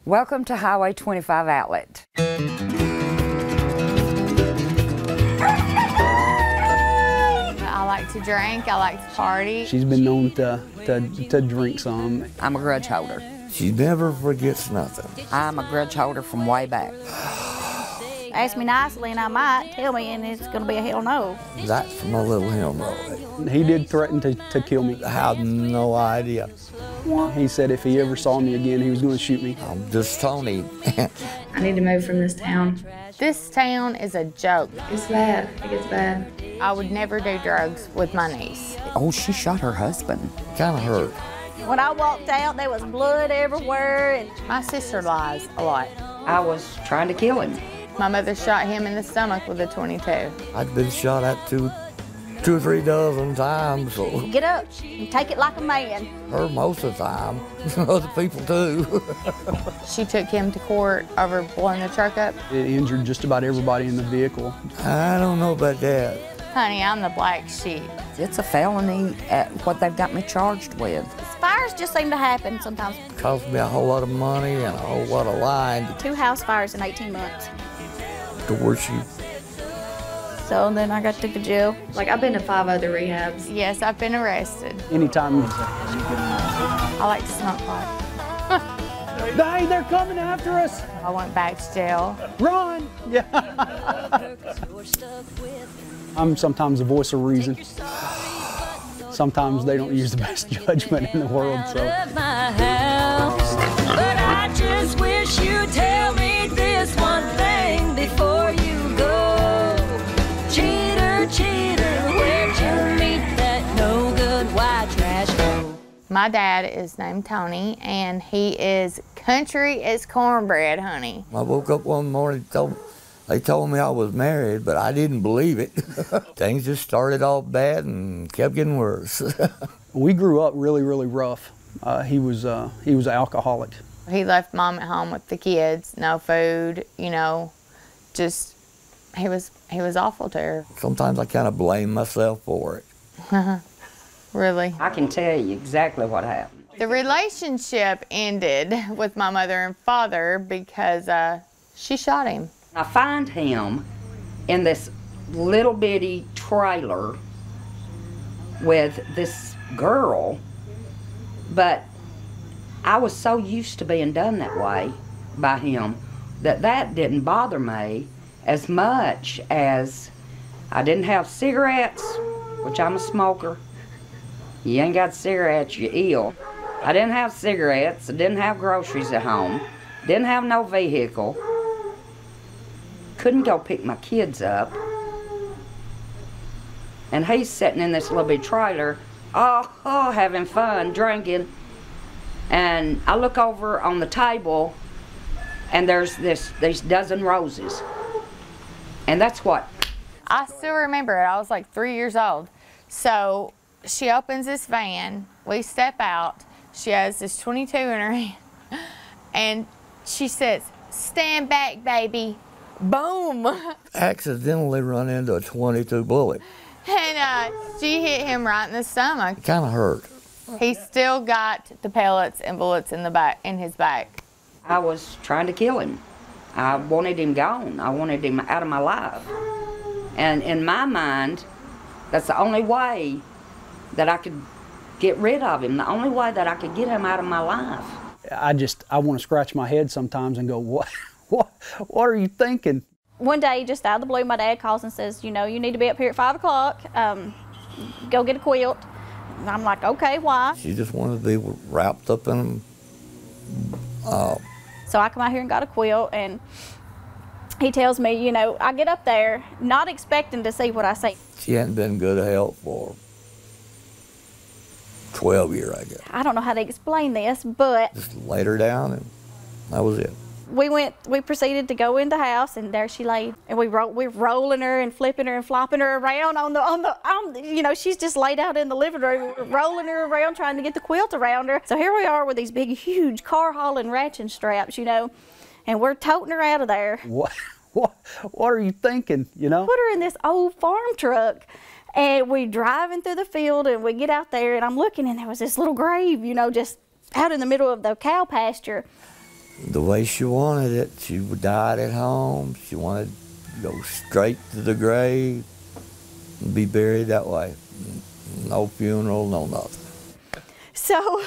Welcome to Highway 25 Outlet. I like to drink, I like to party. She's been known to drink some. I'm a grudge holder. She never forgets nothing. I'm a grudge holder from way back. Ask me nicely and I might tell me, and it's going to be a hell no. That's my little hemorrhoid. He did threaten to kill me. I have no idea. He said if he ever saw me again, he was going to shoot me. I'm just Tony. I need to move from this town. This town is a joke. It's bad. It gets bad. I would never do drugs with my niece. Oh, she shot her husband. Kind of hurt. When I walked out, there was blood everywhere. And My sister lies a lot. I was trying to kill him. My mother shot him in the stomach with a .22. I'd been shot at two or three dozen times, so get up and take it like a man. her most of the time. Other people too. She took him to court over blowing the truck up. It injured just about everybody in the vehicle. I don't know about that. Honey, I'm the black sheep. It's a felony at what they've got me charged with. Fires just seem to happen sometimes. It cost me a whole lot of money and a whole lot of lying 2 house fires in 18 months. to where she. So then I got to the jail. Like, I've been to 5 other rehabs. Yes, I've been arrested. Anytime. I like to smoke pot. Hey, they're coming after us. I went back to jail. Run! Yeah. I'm sometimes the voice of reason. Sometimes they don't use the best judgment in the world, so. But I just wish you'd tell me this one thing before you go. Cheater, cheater, where'd you meet that no good white trash go? My dad is named Tony, and he is country as cornbread, honey. I woke up one morning, they told me I was married, but I didn't believe it. Things just started off bad and kept getting worse. We grew up really, really rough. He was an alcoholic. He left mom at home with the kids, no food, you know, just, he was awful to her. Sometimes I kind of blame myself for it. Really. I can tell you exactly what happened. The relationship ended with my mother and father because she shot him. I find him in this little bitty trailer with this girl, but I was so used to being done that way by him that didn't bother me as much as I didn't have cigarettes, which I'm a smoker. You ain't got cigarettes, you're ill. I didn't have cigarettes, I didn't have groceries at home, didn't have no vehicle, couldn't go pick my kids up, and he's sitting in this little bit trailer, having fun, drinking, and I look over on the table, and there's these dozen roses, and that's what. I still remember it. I was like 3 years old. So she opens this van, we step out, she has this .22 in her hand, and she says, "Stand back, baby." Boom! Accidentally run into a .22 bullet. And she hit him right in the stomach. It kind of hurt. He still got the pellets and bullets in his back. I was trying to kill him. I wanted him gone. I wanted him out of my life. And in my mind, that's the only way that I could get rid of him, the only way that I could get him out of my life. I want to scratch my head sometimes and go, what are you thinking? One day, just out of the blue, my dad calls and says, you know, you need to be up here at 5 o'clock. Go get a quilt. And I'm like, okay, why? She just wanted to be wrapped up in So I come out here and got a quilt, and he tells me, you know, I get up there not expecting to see what I see. She hadn't been good health for 12 years, I guess. I don't know how to explain this, but Just laid her down, and that was it. we proceeded to go in the house, and there she lay, and we're rolling her and flipping her and flopping her around you know, she's just laid out in the living room. We're rolling her around trying to get the quilt around her. So here we are with these big, huge car hauling ratchet straps, you know, and we're toting her out of there. What are you thinking, you know? Put her in this old farm truck, and we driving through the field, and we get out there, and I'm looking, and there was this little grave, you know, just out in the middle of the cow pasture. the way she wanted it. She died at home. She wanted to go straight to the grave and be buried that way. No funeral, no nothing. So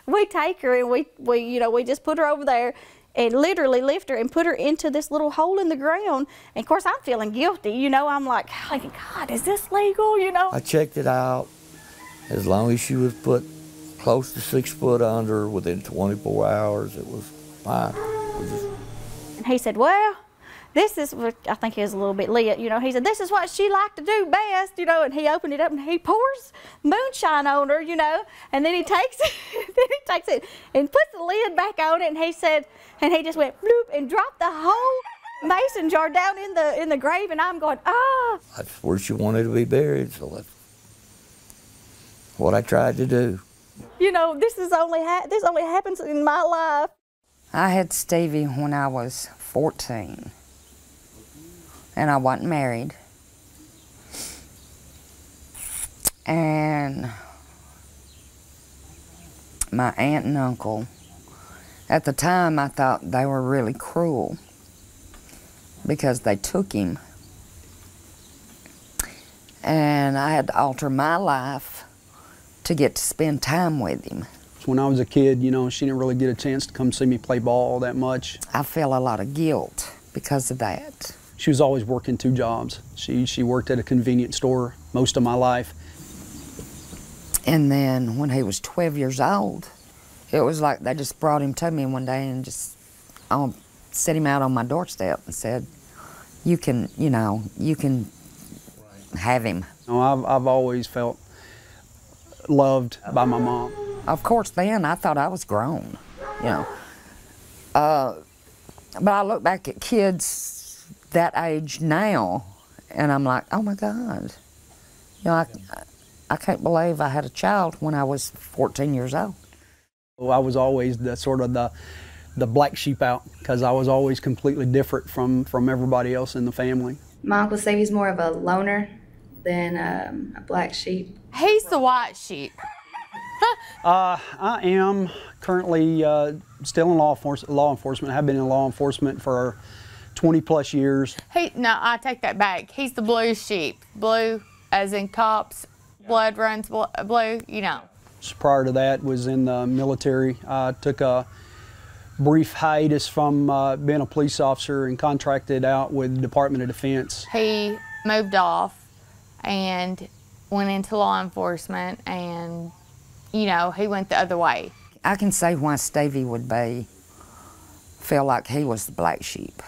we take her and we just put her over there and literally lift her and put her into this little hole in the ground. And of course I'm feeling guilty, you know. I'm like, God, is this legal, you know? I checked it out. As long as she was put close to 6 foot under within 24 hours, it was fine. And he said, well, this is what, I think he was a little bit lit, you know. He said, this is what she liked to do best, you know. And he opened it up and he pours moonshine on her, you know. And then he takes it, and puts the lid back on it. And he said, and he just went bloop and dropped the whole mason jar down in the grave. And I'm going, ah. That's where she wanted to be buried, so that's what I tried to do. You know, this only happens in my life. I had Stevie when I was 14, and I wasn't married. And my aunt and uncle, at the time I thought they were really cruel because they took him. And I had to alter my life to get to spend time with him. When I was a kid, you know, she didn't really get a chance to come see me play ball that much. I felt a lot of guilt because of that. She was always working 2 jobs. She worked at a convenience store most of my life. And then when he was 12 years old, it was like they just brought him to me one day and just set him out on my doorstep and said, you can have him. You know, I've always felt loved by my mom. Of course, then I thought I was grown, you know. But I look back at kids that age now, and I'm like, oh my God. You know, I can't believe I had a child when I was 14 years old. I was always the black sheep out, because I was always completely different from everybody else in the family. My Uncle Stevie's more of a loner than a black sheep. He's the white sheep. I am currently still in law enforcement. I have been in law enforcement for 20 plus years. No, I take that back. He's the blue sheep. Blue as in cops, blood runs blue, you know. Just prior to that was in the military. I took a brief hiatus from being a police officer and contracted out with the Department of Defense. He moved off and went into law enforcement, and you know, he went the other way. I can say why Stevie would feel like he was the black sheep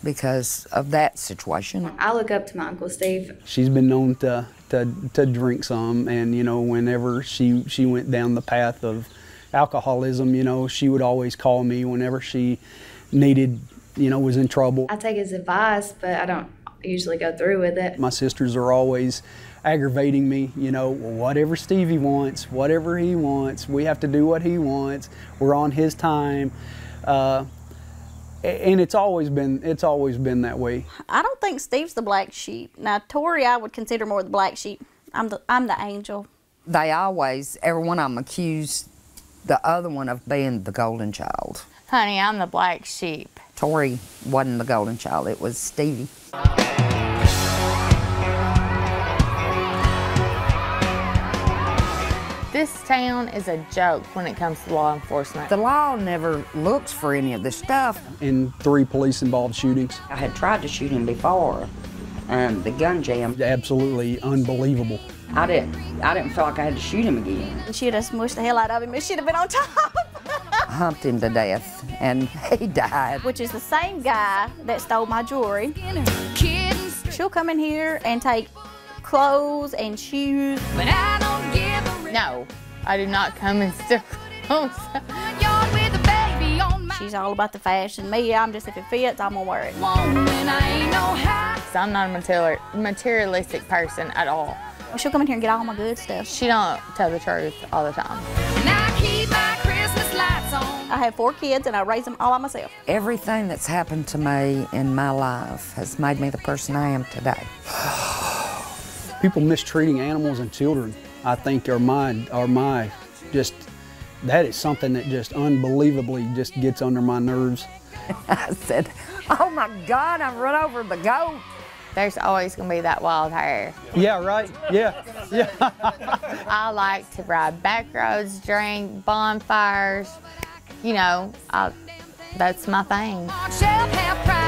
because of that situation. I look up to my Uncle Steve. She's been known to drink some, and you know, whenever she went down the path of alcoholism, you know, she would always call me whenever she needed, you know, was in trouble. I take his advice, but I don't usually go through with it. My sisters are always aggravating me, you know, whatever Stevie wants, whatever he wants, we have to do what he wants, we're on his time, and it's always been that way. I don't think Steve's the black sheep. Now Tori, I would consider more the black sheep. I'm the angel. They always, every one of them accused the other one of being the golden child. Honey, I'm the black sheep. Tori wasn't the golden child, it was Stevie. This town is a joke when it comes to law enforcement. The law never looks for any of this stuff. In 3 police-involved shootings. I had tried to shoot him before, the gun jammed. Absolutely unbelievable. I didn't feel like I had to shoot him again. She'd have smushed the hell out of him. It should have been on top. Humped him to death, and he died. Which is the same guy that stole my jewelry. She'll come in here and take clothes and shoes. But I don't give a No, I do not come and steal clothes. You're with a baby on my She's all about the fashion. Me, I'm just, if it fits, I'm gonna wear it. woman. I ain't no high. So I'm not a materialistic person at all. She'll come in here and get all my good stuff. She don't tell the truth all the time. And I keep my Christmas lights on. I have 4 kids and I raise them all by myself. Everything that's happened to me in my life has made me the person I am today. People mistreating animals and children, I think, are my just that is something that just unbelievably just gets under my nerves. I said, oh my God, I run over the goat. There's always going to be that wild hare. Yeah, right? Yeah, yeah. I like to ride back roads, drink, bonfires. You know, that's my thing. Shall have pride.